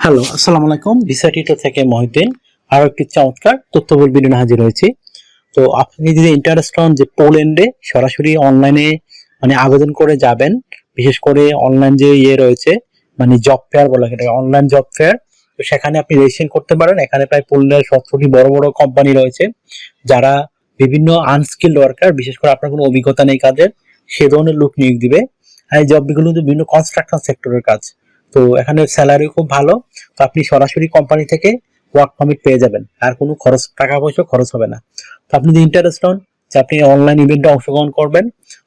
Hello, আসসালামু আলাইকুম। Visa tutor থেকে মহিউদ্দিন আরো একটি চমৎকার তথ্যবহুল ভিডিও নিয়ে হাজির হয়েছি। তো আপনি যদি ইন্টারেস্ট হন যে পোল্যান্ডে সরাসরি অনলাইনে আবেদন করে যাবেন, বিশেষ করে অনলাইন যে রয়েছে জব ফেয়ার বলা হয়, অনলাইন জব ফেয়ার। তো সেখানে আপনি রেজিস্ট্রেশন করতে পারেন। এখানে প্রায় পোল্যান্ডের 17টি বড় বড় কোম্পানি রয়েছে যারা বিভিন্ন আনস্কিল্ড ওয়ার্কার, বিশেষ করে আপনার কোনো অভিজ্ঞতা নেই কাজের, সে ধরনের লোক নিয়োগ দিবে। আর এই জবগুলো কিন্তু বিভিন্ন কনস্ট্রাকশন সেক্টরের কাজ। তো এখানে স্যালারি খুব ভালো। তো আপনি সরাসরি কোম্পানি থেকে ওয়ার্ক পারমিট পেয়ে যাবেন, আর কোনো টাকা পয়সা খরচ হবে না। তো আপনি যদি ইন্টারেস্ট হন যে আপনি অনলাইন ইভেন্টে অংশগ্রহণ করবেন,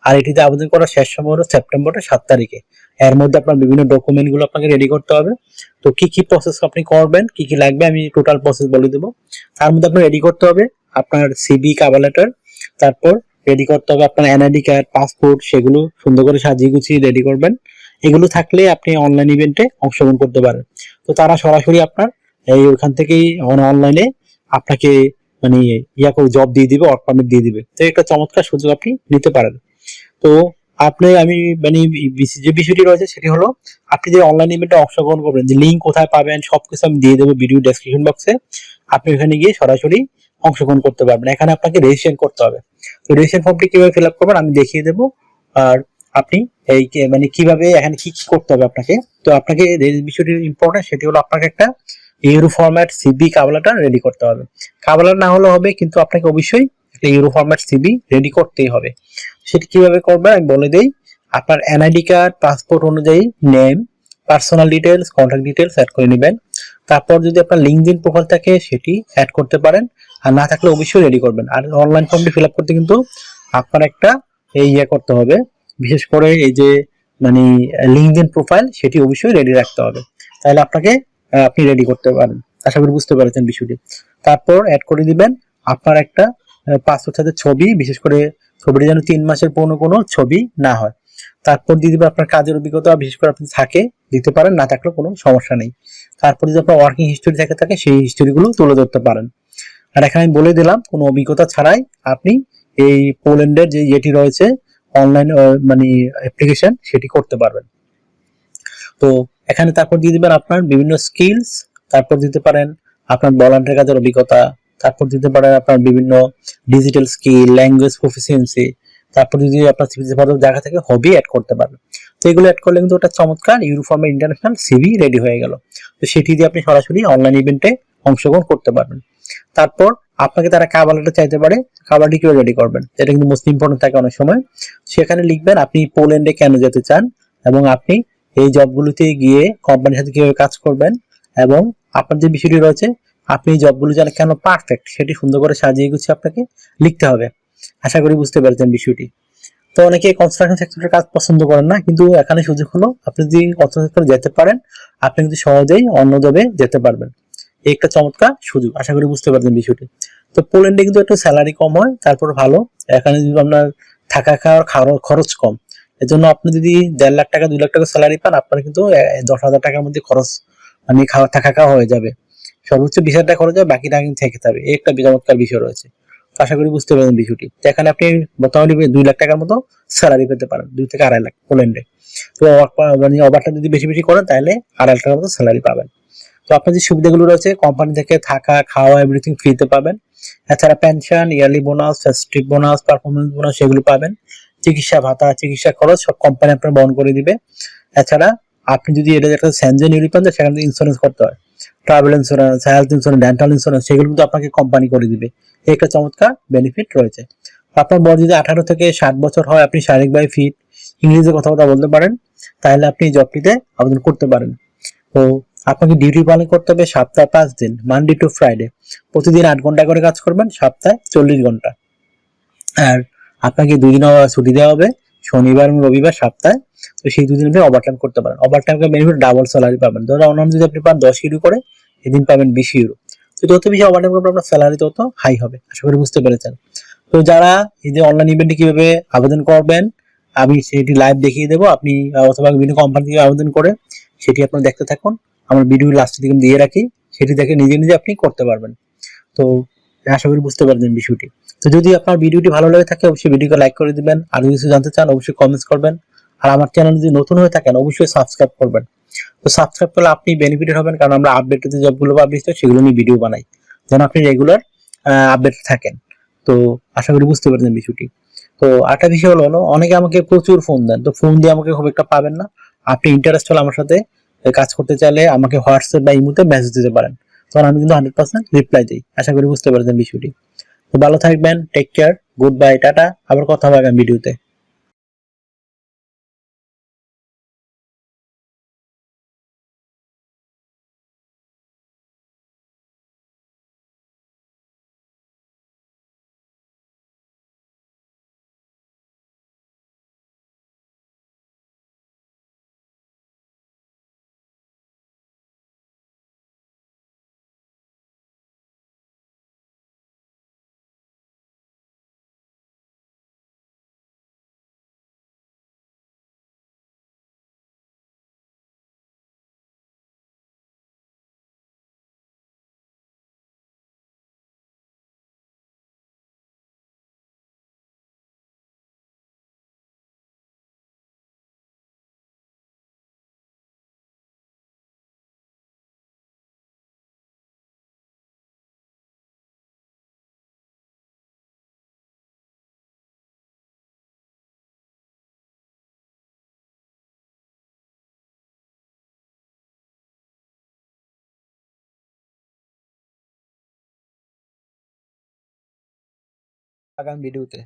আর এটিতে আবেদন করার শেষ সময় হলো সেপ্টেম্বরের 7 তারিখে। এর মধ্যে আপনার বিভিন্ন ডকুমেন্ট গুলো আপনাকে রেডি করতে হবে। তো কি কি প্রসেস আপনি করবেন, কি কি লাগবে, আমি টোটাল প্রসেস বলে দেবো। তার মধ্যে আপনার রেডি করতে হবে আপনার সিভি, কভার লেটার, তারপর রেডি করতে হবে আপনার এনআইডি কার্ড, পাসপোর্ট, সেগুলো সুন্দর করে সাজিয়ে গুছিয়ে রেডি করবেন। এগুলো থাকলে আপনি অনলাইন ইভেন্টে অংশগ্রহণ করতে পারেন। তো তারা সরাসরি আপনার ওখান থেকেই অনলাইনে আপনাকে করে জব দিয়ে দিবে, ওয়ার্ক পারমিট দিয়ে দিবে। তো একটা চমৎকার সুযোগ আপনি নিতে পারেন। তো আমি যে বিষয়টি রয়েছে সেটি হলো, আপনি যে অনলাইন ইভেন্টে অংশগ্রহণ করবেন, যে লিঙ্ক কোথায় পাবেন সবকিছু আমি দিয়ে দেবো ভিডিও ডেসক্রিপশন বক্সে। আপনি ওখানে গিয়ে সরাসরি অংশগ্রহণ করতে পারবেন। এখানে আপনাকে রেজিস্ট্রেশন করতে হবে। তো রেজিস্ট্রেশন ফর্মটি কিভাবে ফিল আপ করবেন আমি দেখিয়ে দেবো। আর আপনি এই কিভাবে এখানে কি কি করতে হবে আপনাকে। তো আপনাকে যে বিষয়টি ইম্পর্টেন্ট সেটি হলো, আপনাকে একটা euro format CV, cover letter ready করতে হবে। কভার লেটার না হলে হবে, কিন্তু আপনাকে অবশ্যই একটা ইউরো ফরম্যাট সিভি রেডি করতেই হবে। সেটি কিভাবে করবেন আমি বলে দেই। আপনার এনআইডি কার্ড, পাসপোর্ট অনুযায়ী name, personal details, contact details add করে নেবেন। তারপর যদি আপনার লিঙ্কডইন প্রোফাইল থাকে সেটি অ্যাড করতে পারেন, আর না থাকলে অবশ্যই রেডি করবেন। আর অনলাইন ফর্মটি ফিল আপ করতে কিন্তু আপনার একটা করতে হবে, বিশেষ করে এই যে লিঙ্কডইন প্রোফাইল সেটি অবশ্যই রেডি রাখতে হবে। তাহলে আপনি রেডি করতে পারেন। আশা করি বুঝতে পেরেছেন বিষয়টি। তারপর অ্যাড করে দিবেন আপনার একটা পাসপোর্ট সাইজের ছবি, বিশেষ করে ছবিটি যেন 3 মাসের পুরনো কোনো ছবি না হয়। তারপর দিয়ে দিবেন আপনার কাজের অভিজ্ঞতা, বিশেষ করে আপনি থাকে দিতে পারেন, না থাকলে কোনো সমস্যা নেই। তারপর যদি আপনার ওয়ার্কিং হিস্টোরি থাকে সেই হিস্টোরিগুলো তুলে ধরতে পারেন। আর এখানে আমি বলে দিলাম, কোনো অভিজ্ঞতা ছাড়াই আপনি এই পোল্যান্ডের যে এটি রয়েছে অনলাইন অ্যাপ্লিকেশন সেটি করতে পারবেন। তো এখানে তারপর দিয়ে দিবেন আপনার বিভিন্ন স্কিলস, তারপর দিতে পারেন আপনার ভলান্টিয়ার কাজের অভিজ্ঞতা, তারপর দিতে পারেন আপনার বিভিন্ন ডিজিটাল স্কিল, ল্যাঙ্গুয়েজ প্রফিসিয়েন্সি, তারপর যদি আপনার সিভি জায়গা থেকে হবি অ্যাড করতে পারবেন। তো এগুলো অ্যাড করলে কিন্তু ওটা চমৎকার ইউরোফর্মের ইন্টারন্যাশনাল সিভি রেডি হয়ে গেল। তো সেটি দিয়ে আপনি সরাসরি অনলাইন ইভেন্টে অংশগ্রহণ করতে পারবেন। তারপর আপনাকে তারা কভার লেটার চাইতে পারে, কভারটি কিভাবে রেডি করবেন এটা কিন্তু মোস্ট ইম্পর্টেন্ট থাকে অনেক সময়। সেখানে লিখবেন আপনি পোল্যান্ডে কেন যেতে চান, এবং আপনি এই জবগুলোতে গিয়ে কোম্পানির সাথে কিভাবে কাজ করবেন, এবং আপনার যে বিষয়টি রয়েছে আপনি এই জবগুলো জানেন কেন পারফেক্ট, সেটি সুন্দর করে সাজিয়ে গুছিয়ে আপনাকে লিখতে হবে। আশা করি বুঝতে পেরেছেন বিষয়টি। তো অনেকে কনস্ট্রাকশন সেক্টরের কাজ পছন্দ করেন না, কিন্তু এখানে সুযোগ হলো আপনি যদি কনস্ট্রাকশন সেক্টরে যেতে পারেন, আপনি কিন্তু সহজেই অন্য জবে যেতে পারবেন। এই একটা চমৎকার সুযোগ, আশা করি বুঝতে পারছেন বিষয়টি। তো পোল্যান্ডে কিন্তু একটু স্যালারি কম হয়, তারপর ভালো। এখানে যদি আপনার থাকা খাওয়ার খরচ কম, এজন্য আপনি যদি 1.5 লাখ টাকা 2 লাখ টাকা স্যালারি পান, আপনার কিন্তু 10,000 টাকার মধ্যে খরচ খাওয়া থাকা খাওয়া হয়ে যাবে। সর্বোচ্চ 20,000 টাকা খরচ হবে, বাকি টাকা কিন্তু থেকে যাবে। এই একটা চমৎকার বিষয় রয়েছে। আশা করি বুঝতে পারবেন বিষয়টি। তো এখানে আপনি মোটামুটি 2 লাখ টাকার মতো স্যালারি পেতে পারেন, 2 থেকে 2.5 লাখ পোল্যান্ডে। তো ওভারটা যদি বেশি বেশি করেন তাহলে 2.5 টাকার মতো স্যালারি পাবেন। তো আপনার যে সুবিধাগুলো রয়েছে, কোম্পানি থেকে থাকা খাওয়া এভরিথিং ফ্রিতে পাবেন। এছাড়া pension, yearly bonus, festive bonus, performance bonus সেগুলো পাবেন। চিকিৎসা ভাতা, চিকিৎসা খরচ সব কোম্পানি আপনার বহন করে দিবে। এছাড়া আপনি যদি এটা একটা সেনজেন ইউরোপ পান, সেখানে ইন্স্যুরেন্স করতে হয়, travel insurance, health insurance, dental insurance, সেগুলো কিন্তু আপনাকে কোম্পানি করে দিবে। এই একটা চমৎকার বেনিফিট রয়েছে। আপনার বয়স যদি 18 থেকে 60 বছর হয়, আপনি শারীরিকভাবে ফিট, ইংরেজিতে কথাবার্তা বলতে পারেন, তাহলে আপনি জবটিতে আবেদন করতে পারেন। তো আপনাকে ডিউটি পালন করতে হবে সপ্তাহে 5 দিন, মানডে টু ফ্রাইডে। প্রতিদিন 8 ঘন্টা করে কাজ করবেন, সপ্তাহে 40 ঘন্টা। আর আপনাকে 2 দিন ছুটি দেওয়া হবে, শনিবার এবং রবিবার সপ্তাহে। তো সেই 2 দিন আপনি ওভারটাইম করতে পারেন। ওভারটাইমের বেনিফিট ডাবল স্যালারি পাবেন। ধরো অন্যান্য যদি আপনি পান 10 ইউরো করে, এদিন পাবেন 20 ইউরো। তো যত বেশি ওভারটাইম করবেন আপনার স্যালারি তত হাই হবে। আশা করি বুঝতে পেরেছেন। তো যারা এই যে অনলাইন ইভেন্টে কিভাবে আবেদন করবেন আমি সেটি লাইভ দেখিয়ে দেবো। আপনি অথবা বিভিন্ন কোম্পানি থেকে আবেদন করে সেটি আপনারা দেখতে থাকুন। আমার ভিডিও লাস্টের দিকে দিয়ে রাখি, সেটি দেখে নিজে নিজে আপনি করতে পারবেন। তো আশা করি বুঝতে পারবেন বিষয়টি। তো যদি আপনার ভিডিওটি ভালো লাগে থাকে অবশ্যই ভিডিওকে লাইক করে দিবেন। আর যদি কিছু জানতে চান অবশ্যই কমেন্টস করবেন। আর আমার চ্যানেল যদি নতুন হয়ে থাকেন অবশ্যই সাবস্ক্রাইব করবেন। তো সাবস্ক্রাইব করলে আপনি বেনিফিটেড হবেন, কারণ আমরা আপডেটেড যে জবগুলো পাবলিশ হয় সেগুলো নিয়ে ভিডিও বানাই, যেন আপনি রেগুলার আপডেট থাকেন। তো আশা করি বুঝতে পারছেন বিষয়টি। তো আরেকটা বিষয় হলো অনেকে আমাকে প্রচুর ফোন দেন, তো ফোন দিয়ে আমাকে খুব একটা পাবেন না। আপনি ইন্টারেস্ট হলে আমার সাথে কাজ করতে চাইলে আমাকে হোয়াটসঅ্যাপ বা ইমোতে মেসেজ দিতে পারেন, তখন আমি কিন্তু 100% রিপ্লাই দিই। আশা করি বুঝতে পারছেন বিষয়টি। তো ভালো থাকবেন, take care, good bye, tata. আবার কথা হবে আগামী ভিডিওতে। আগামী ভিডিওতে।